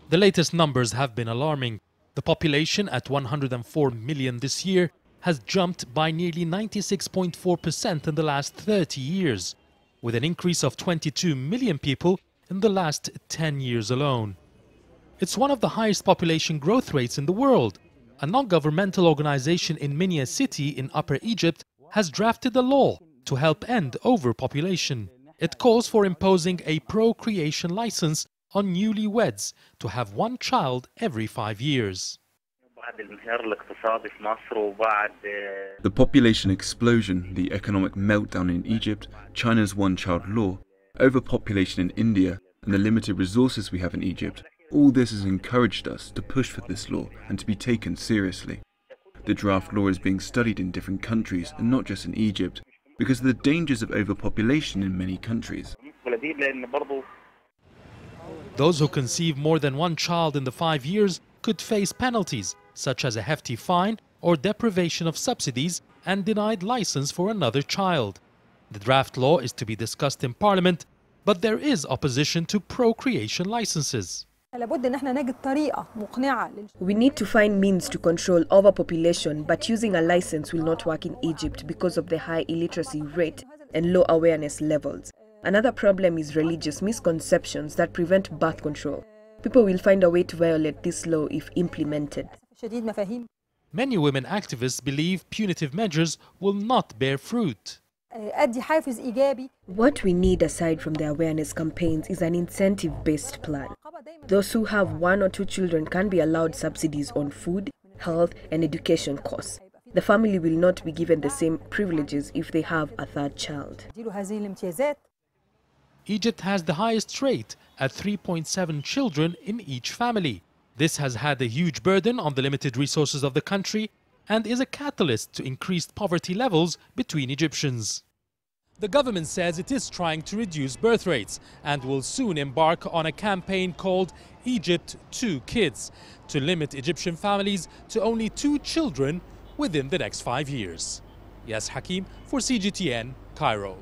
The latest numbers have been alarming. The population at 104 million this year has jumped by nearly 96.4% in the last 30 years, with an increase of 22 million people in the last 10 years alone. It's one of the highest population growth rates in the world. A non-governmental organization in Minya city in Upper Egypt has drafted a law to help end overpopulation. It calls for imposing a procreation license on newlyweds to have one child every 5 years. The population explosion, the economic meltdown in Egypt, China's one-child law, overpopulation in India, and the limited resources we have in Egypt, all this has encouraged us to push for this law and to be taken seriously. The draft law is being studied in different countries and not just in Egypt because of the dangers of overpopulation in many countries. Those who conceive more than one child in the 5 years could face penalties such as a hefty fine or deprivation of subsidies and denied license for another child. The draft law is to be discussed in Parliament, but there is opposition to procreation licenses. We need to find means to control overpopulation, but using a license will not work in Egypt because of the high illiteracy rate and low awareness levels. Another problem is religious misconceptions that prevent birth control. People will find a way to violate this law if implemented. Many women activists believe punitive measures will not bear fruit. What we need aside from the awareness campaigns is an incentive-based plan. Those who have 1 or 2 children can be allowed subsidies on food, health, and education costs. The family will not be given the same privileges if they have a 3rd child. Egypt has the highest rate at 3.7 children in each family. This has had a huge burden on the limited resources of the country and is a catalyst to increased poverty levels between Egyptians. The government says it is trying to reduce birth rates and will soon embark on a campaign called Egypt 2 Kids to limit Egyptian families to only 2 children within the next 5 years. Yes, Hakim for CGTN, Cairo.